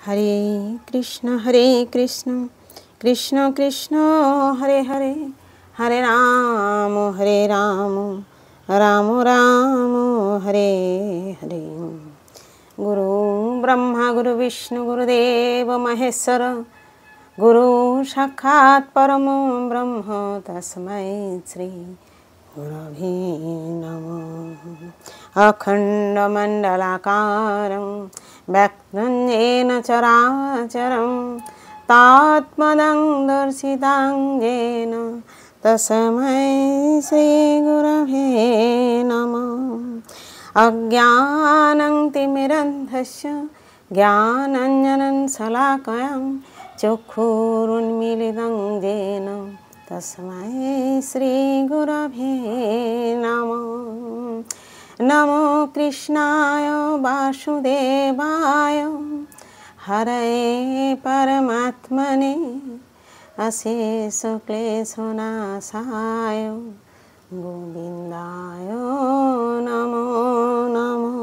हरे कृष्ण कृष्ण कृष्ण हरे हरे हरे राम राम राम हरे हरे। गुरु ब्रह्मा गुरु विष्णु गुरुदेव महेश्वर गुरु साक्षात् परम ब्रह्म तस्मै श्री गुरवे नमः। अखण्डमण्डलाकारं व्याप्तं येन चराचरं तात्मदं दर्शितं येन तस्मै श्रीगुरवे नमः। अज्ञानं तिमिरन्धस्य ज्ञानाञ्जनं शलाकया चक्षुरुन्मीलितं येन तस्मै श्रीगुरवे नमः। नमो कृष्णाय वासुदेवाय हरये परमात्मने अशेषक्लेशनाशाय गोविन्दाय नमो नमः।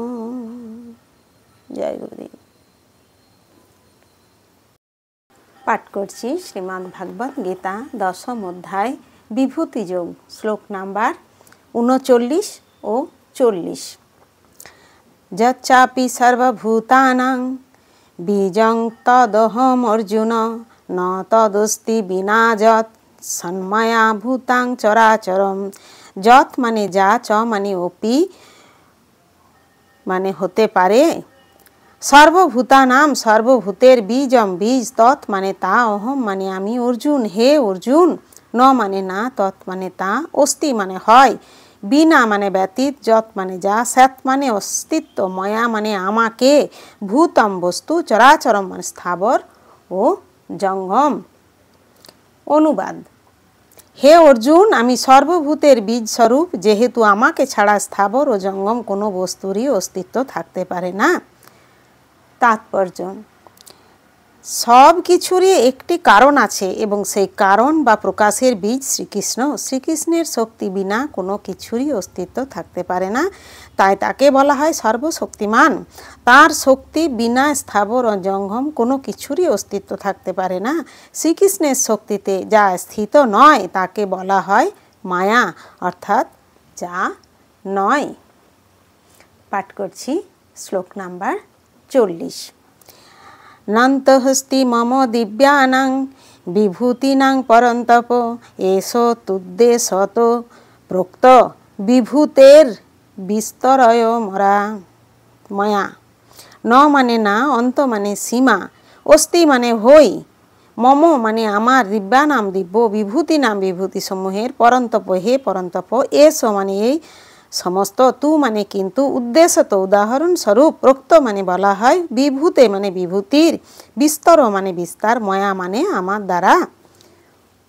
जय गुरुदेव। पाठ करছি श्रीमद् भागवत गीता दशम अध्याय विभूति योग श्लोक नम्बर 39 और 40। यच्चापि सर्वभूतानां बीजं तदहम अर्जुन न तदस्ति बिना यत् सन्मया भूतां चराचरम। যত মানে যা, চ মানে অপি মানে হতে পারে, সর্বভূতানাম সর্বভূতের বীজম বীজ, তৎ মানে তা, অহম মানে আমি, অর্জুন হে অর্জুন, ন মানে না, তৎ মানে তা, অস্তি মানে হয়, বিনা মানে ব্যতীত, যত মানে যা, সৎ মানে অস্তিত্ব, ময়া মানে আমাকে, ভূতম বস্তু, চরাচরম মানে স্থাবর ও জঙ্গম। অনুবাদ: হে অর্জুন, আমি সর্বভূতের বীজ স্বরূপ, যেহেতু আমাকে ছাড়া স্থাবর ও জঙ্গম কোনো বস্তুরই অস্তিত্ব থাকতে পারে না। তাৎপর্য: সব কিছুরই একটি কারণ আছে এবং সেই কারণ বা প্রকাশের বীজ শ্রীকৃষ্ণ। শ্রীকৃষ্ণের শক্তি বিনা কোনো কিছুরই অস্তিত্ব থাকতে পারে না, তাই তাকে বলা হয় সর্বশক্তিমান। তার শক্তি বিনা স্থাবর ও জঙ্গম কোনো কিছুরই অস্তিত্ব থাকতে পারে না। শ্রীকৃষ্ণের শক্তিতে যা স্থিত নয় তাকে বলা হয় মায়া, অর্থাৎ যা নয়। পাঠ করছি শ্লোক নাম্বার 40। নান্তহস্তি মম দিব্যানাং বিভূতিনাং পরন্তপ এষ তুদ্দেশত প্রোক্ত বিভূতের বিস্তরয় মরা ময়া। ন মানে না, অন্ত মানে সীমা, অস্তি মানে হই, মম মানে আমার, দিব্যানাম দিব্য, বিভূতি নাম বিভূতি সমূহের, পরন্তপ হে পরন্তপ, এস মানে এই সমস্ত, তু মানে কিন্তু, উদ্দেশ্যত উদাহরণস্বরূপ, প্রোক্ত মানে বলা হয়, বিভূতে মানে বিভূতির, বিস্তর মানে বিস্তার, ময়া মানে আমার দ্বারা।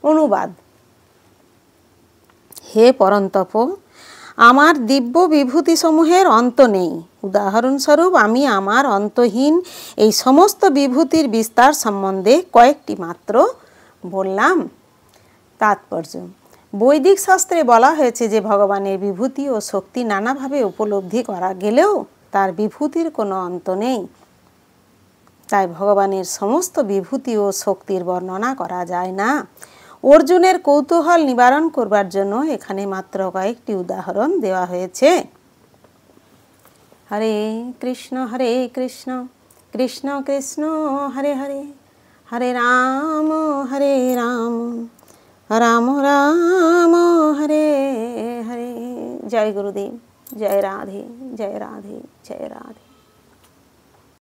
অনুবাদ: হে পরন্তপ, আমার দিব্য বিভূতিসমূহের অন্ত নেই। উদাহরণস্বরূপ আমি আমার অন্তহীন এই সমস্ত বিভূতির বিস্তার সম্বন্ধে কয়েকটি মাত্র বললাম। তাৎপর্য: বৈদিক শাস্ত্রে বলা হয়েছে যে ভগবানের বিভূতি ও শক্তি নানাভাবে উপলব্ধি করা গেলেও তার বিভূতির কোনো অন্ত নেই, তাই ভগবানের সমস্ত বিভূতি ও শক্তির বর্ণনা করা যায় না। অর্জুনের কৌতূহল নিবারণ করবার জন্য এখানে মাত্র কয়েকটি উদাহরণ দেওয়া হয়েছে। হরে কৃষ্ণ কৃষ্ণ কৃষ্ণ হরে হরে হরে রাম রাম রাম হরে হরে। জয় গুরুদেব, জয় রাধে জয় রাধে জয় রাধে।